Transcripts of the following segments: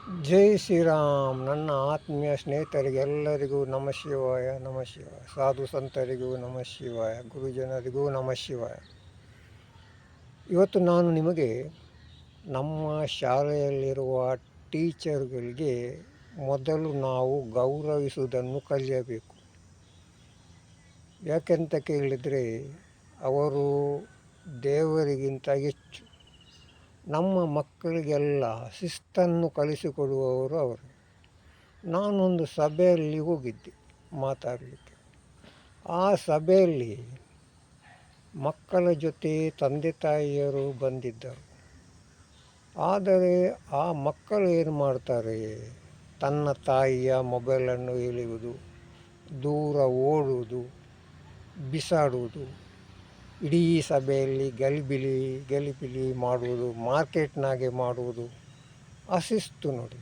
ಜೈ ಶ್ರೀರಾಮ್. ನನ್ನ ಆತ್ಮೀಯ ಸ್ನೇಹಿತರಿಗೆಲ್ಲರಿಗೂ ನಮ ಶಿವಾಯ, ನಮ ಶಿವಾಯ. ಸಾಧು ಸಂತರಿಗೂ ನಮ ಶಿವಾಯ, ಗುರುಜನರಿಗೂ ನಮ ಶಿವಾಯ. ಇವತ್ತು ನಾನು ನಿಮಗೆ ನಮ್ಮ ಶಾಲೆಯಲ್ಲಿರುವ ಟೀಚರ್ಗಳಿಗೆ ಮೊದಲು ನಾವು ಗೌರವಿಸುವುದನ್ನು ಕಲಿಯಬೇಕು. ಯಾಕೆಂತ ಕೇಳಿದರೆ ಅವರು ದೇವರಿಗಿಂತ ಹೆಚ್ಚು. ನಮ್ಮ ಮಕ್ಕಳಿಗೆಲ್ಲ ಶಿಸ್ತನ್ನು ಕಲಿಸಿಕೊಡುವವರು ಅವರು. ನಾನೊಂದು ಸಭೆಯಲ್ಲಿ ಹೋಗಿದ್ದೆ ಮಾತಾಡಲಿಕ್ಕೆ. ಆ ಸಭೆಯಲ್ಲಿ ಮಕ್ಕಳ ಜೊತೆ ತಂದೆ ತಾಯಿಯರು ಬಂದಿದ್ದರು. ಆದರೆ ಆ ಮಕ್ಕಳು ಏನು ಮಾಡ್ತಾರೆ, ತನ್ನ ತಾಯಿಯ ಮೊಬೈಲನ್ನು ಎಳೆಯುವುದು, ದೂರ ಓಡುವುದು, ಬಿಸಾಡುವುದು, ಇಡೀ ಸಭೆಯಲ್ಲಿ ಗಲಿಬಿಲಿ ಮಾಡುವುದು, ಮಾರ್ಕೆಟ್ನಾಗೆ ಮಾಡುವುದು ಅಶಿಸ್ತು ನೋಡಿ.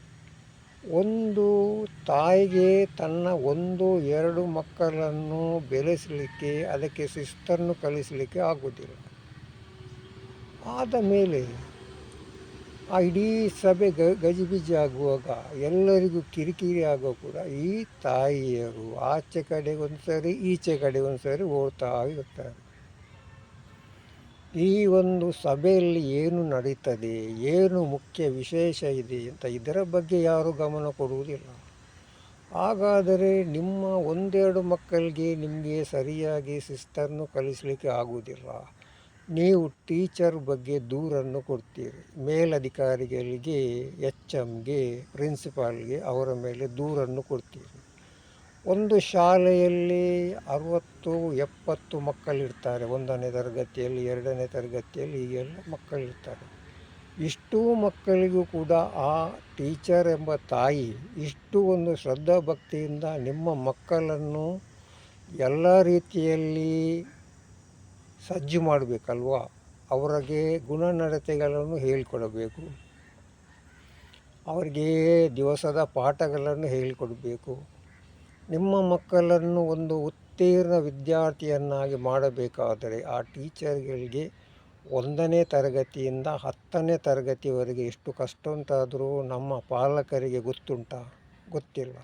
ಒಂದು ತಾಯಿಗೆ ತನ್ನ 1-2 ಮಕ್ಕಳನ್ನು ಬೆಳೆಸಲಿಕ್ಕೆ, ಅದಕ್ಕೆ ಶಿಸ್ತನ್ನು ಕಲಿಸಲಿಕ್ಕೆ ಆಗುವುದಿಲ್ಲ. ಆದ ಮೇಲೆ ಆ ಇಡೀ ಸಭೆ ಗಜಿಬಿಜಿ ಆಗುವಾಗ, ಎಲ್ಲರಿಗೂ ಕಿರಿಕಿರಿ ಆಗುವ ಕೂಡ ಈ ತಾಯಿಯರು ಆಚೆ ಕಡೆ ಒಂದು ಸರಿ ಈಚೆ ಕಡೆ ಒಂದು ಸರಿ ಓಡ್ತಾ ಇರ್ತಾರೆ. ಈ ಒಂದು ಸಭೆಯಲ್ಲಿ ಏನು ನಡೀತದೆ, ಏನು ಮುಖ್ಯ ವಿಶೇಷ ಇದೆ ಅಂತ ಇದರ ಬಗ್ಗೆ ಯಾರೂ ಗಮನ ಕೊಡುವುದಿಲ್ಲ. ಹಾಗಾದರೆ ನಿಮ್ಮ 1-2 ಮಕ್ಕಳಿಗೆ ನಿಮಗೆ ಸರಿಯಾಗಿ ಶಿಸ್ತನ್ನು ಕಲಿಸಲಿಕ್ಕೆ ಆಗುವುದಿಲ್ಲ. ನೀವು ಟೀಚರ್ ಬಗ್ಗೆ ದೂರನ್ನು ಕೊಡ್ತೀರಿ. ಮೇಲಧಿಕಾರಿಗಳಿಗೆ, HMಗೆ, ಪ್ರಿನ್ಸಿಪಾಲ್ಗೆ ಅವರ ಮೇಲೆ ದೂರನ್ನು ಕೊಡ್ತೀರಿ. ಒಂದು ಶಾಲೆಯಲ್ಲಿ 60-70 ಮಕ್ಕಳಿರ್ತಾರೆ. 1ನೇ ತರಗತಿಯಲ್ಲಿ, 2ನೇ ತರಗತಿಯಲ್ಲಿ ಹೀಗೆಲ್ಲ ಮಕ್ಕಳಿರ್ತಾರೆ. ಇಷ್ಟೂ ಮಕ್ಕಳಿಗೂ ಕೂಡ ಆ ಟೀಚರ್ ಎಂಬ ತಾಯಿ ಇಷ್ಟು ಒಂದು ಶ್ರದ್ಧಾ ಭಕ್ತಿಯಿಂದ ನಿಮ್ಮ ಮಕ್ಕಳನ್ನು ಎಲ್ಲ ರೀತಿಯಲ್ಲಿ ಸಜ್ಜು ಮಾಡಬೇಕಲ್ವ. ಅವರಿಗೆ ಗುಣನಡತೆಗಳನ್ನು ಹೇಳಿಕೊಡಬೇಕು, ಅವರಿಗೆ ದಿವಸದ ಪಾಠಗಳನ್ನು ಹೇಳಿಕೊಡಬೇಕು. ನಿಮ್ಮ ಮಕ್ಕಳನ್ನು ಒಂದು ಉತ್ತೀರ್ಣ ವಿದ್ಯಾರ್ಥಿಯನ್ನಾಗಿ ಮಾಡಬೇಕಾದರೆ ಆ ಟೀಚರ್ಗಳಿಗೆ 1ನೇ ತರಗತಿಯಿಂದ 10ನೇ ತರಗತಿವರೆಗೆ ಎಷ್ಟು ಕಷ್ಟ ಉಂಟಾದರೂ ನಮ್ಮ ಪಾಲಕರಿಗೆ ಗೊತ್ತುಂಟಾ? ಗೊತ್ತಿಲ್ಲ.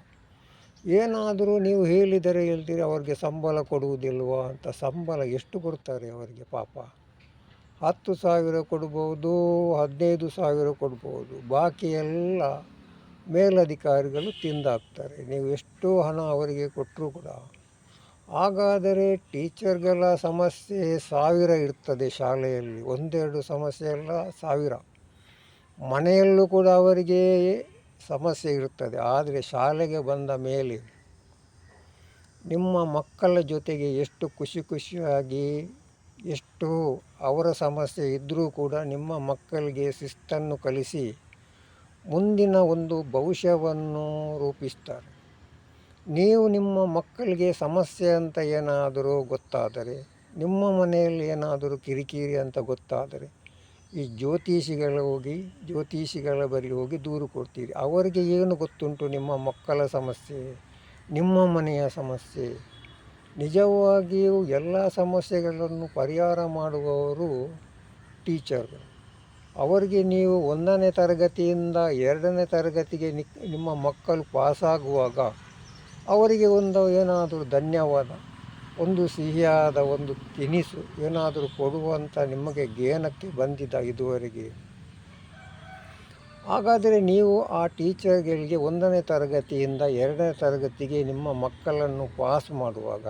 ಏನಾದರೂ ನೀವು ಹೇಳಿದರೆ ಹೇಳ್ತೀರಿ ಅವ್ರಿಗೆ ಸಂಬಳ ಕೊಡುವುದಿಲ್ವ ಅಂತ. ಸಂಬಳ ಎಷ್ಟು ಕೊಡ್ತಾರೆ ಅವರಿಗೆ? ಪಾಪ 10,000 ಕೊಡ್ಬೋದು, 15,000 ಕೊಡ್ಬೋದು. ಬಾಕಿ ಎಲ್ಲ ಮೇಲಧಿಕಾರಿಗಳು ತಿಂದಾಕ್ತಾರೆ, ನೀವು ಎಷ್ಟು ಹಣ ಅವರಿಗೆ ಕೊಟ್ಟರೂ ಕೂಡ. ಹಾಗಾದರೆ ಟೀಚರ್ಗಳ ಸಮಸ್ಯೆ 1000 ಇರ್ತದೆ ಶಾಲೆಯಲ್ಲಿ, 1-2 ಸಮಸ್ಯೆ ಎಲ್ಲ 1000. ಮನೆಯಲ್ಲೂ ಕೂಡ ಅವರಿಗೆ ಸಮಸ್ಯೆ ಇರುತ್ತದೆ. ಆದರೆ ಶಾಲೆಗೆ ಬಂದ ಮೇಲೆ ನಿಮ್ಮ ಮಕ್ಕಳ ಜೊತೆಗೆ ಎಷ್ಟು ಖುಷಿಯಾಗಿ, ಎಷ್ಟು ಅವರ ಸಮಸ್ಯೆ ಇದ್ದರೂ ಕೂಡ ನಿಮ್ಮ ಮಕ್ಕಳಿಗೆ ಶಿಸ್ತನ್ನು ಕಲಿಸಿ ಮುಂದಿನ ಒಂದು ಭವಿಷ್ಯವನ್ನು ರೂಪಿಸ್ತಾರೆ. ನೀವು ನಿಮ್ಮ ಮಕ್ಕಳಿಗೆ ಸಮಸ್ಯೆ ಅಂತ ಏನಾದರೂ ಗೊತ್ತಾದರೆ, ನಿಮ್ಮ ಮನೆಯಲ್ಲಿ ಏನಾದರೂ ಕಿರಿಕಿರಿ ಅಂತ ಗೊತ್ತಾದರೆ ಈ ಜ್ಯೋತಿಷಿಗಳ ಬಳಿ ಹೋಗಿ ದೂರು ಕೊಡ್ತೀರಿ. ಅವರಿಗೆ ಏನು ಗೊತ್ತುಂಟು ನಿಮ್ಮ ಮಕ್ಕಳ ಸಮಸ್ಯೆ, ನಿಮ್ಮ ಮನೆಯ ಸಮಸ್ಯೆ? ನಿಜವಾಗಿಯೂ ಎಲ್ಲ ಸಮಸ್ಯೆಗಳನ್ನು ಪರಿಹಾರ ಮಾಡುವವರು ಟೀಚರ್ಗಳು. ಅವರಿಗೆ ನೀವು 1ನೇ ತರಗತಿಯಿಂದ 2ನೇ ತರಗತಿಗೆ ನಿಮ್ಮ ಮಕ್ಕಳು ಪಾಸಾಗುವಾಗ ಅವರಿಗೆ ಒಂದು ಏನಾದರೂ ಧನ್ಯವಾದ, ಒಂದು ಸಿಹಿಯಾದ ಒಂದು ತಿನಿಸು ಏನಾದರೂ ಕೊಡುವಂಥ ನಿಮಗೆ ಜ್ಞಾನಕ್ಕೆ ಬಂದಿದ್ದ ಇದುವರೆಗೆ? ಹಾಗಾದರೆ ನೀವು ಆ ಟೀಚರ್ಗಳಿಗೆ 1ನೇ ತರಗತಿಯಿಂದ 2ನೇ ತರಗತಿಗೆ ನಿಮ್ಮ ಮಕ್ಕಳನ್ನು ಪಾಸ್ ಮಾಡುವಾಗ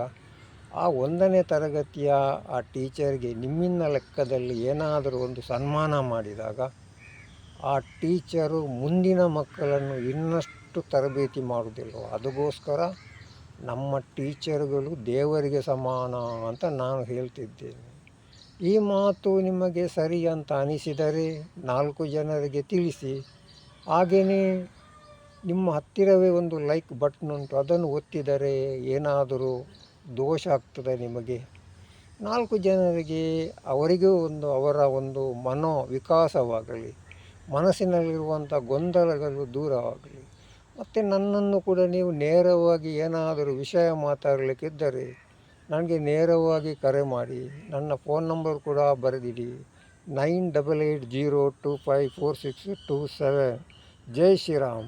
ಆ 1ನೇ ತರಗತಿಯ ಆ ಟೀಚರ್ಗೆ ನಿಮ್ಮಿನ ಲೆಕ್ಕದಲ್ಲಿ ಏನಾದರೂ ಒಂದು ಸನ್ಮಾನ ಮಾಡಿದಾಗ ಆ ಟೀಚರು ಮುಂದಿನ ಮಕ್ಕಳನ್ನು ಇನ್ನಷ್ಟು ತರಬೇತಿ ಮಾಡುವುದಿಲ್ಲ. ಅದಕ್ಕೋಸ್ಕರ ನಮ್ಮ ಟೀಚರ್ಗಳು ದೇವರಿಗೆ ಸಮಾನ ಅಂತ ನಾನು ಹೇಳ್ತಿದ್ದೇನೆ. ಈ ಮಾತು ನಿಮಗೆ ಸರಿ ಅಂತ ಅನಿಸಿದರೆ 4 ಜನರಿಗೆ ತಿಳಿಸಿ. ಹಾಗೆಯೇ ನಿಮ್ಮ ಹತ್ತಿರವೇ ಒಂದು ಲೈಕ್ ಬಟನ್ ಉಂಟು, ಅದನ್ನು ಒತ್ತಿದರೆ ಏನಾದರೂ ದೋಷ ಆಗ್ತದೆ ನಿಮಗೆ? 4 ಜನರಿಗೆ ಅವರಿಗೂ ಅವರ ಒಂದು ವಿಕಾಸವಾಗಲಿ, ಮನಸ್ಸಿನಲ್ಲಿರುವಂಥ ಗೊಂದಲಗಳು ದೂರವಾಗಲಿ. ಮತ್ತು ನನ್ನನ್ನು ಕೂಡ ನೀವು ನೇರವಾಗಿ ಏನಾದರೂ ವಿಷಯ ಮಾತಾಡಲಿಕ್ಕಿದ್ದರೆ ನನಗೆ ನೇರವಾಗಿ ಕರೆ ಮಾಡಿ. ನನ್ನ ಫೋನ್ ನಂಬರ್ ಕೂಡ ಬರೆದಿಡಿ, 9880254627. ಜೈ ಶ್ರೀರಾಮ್.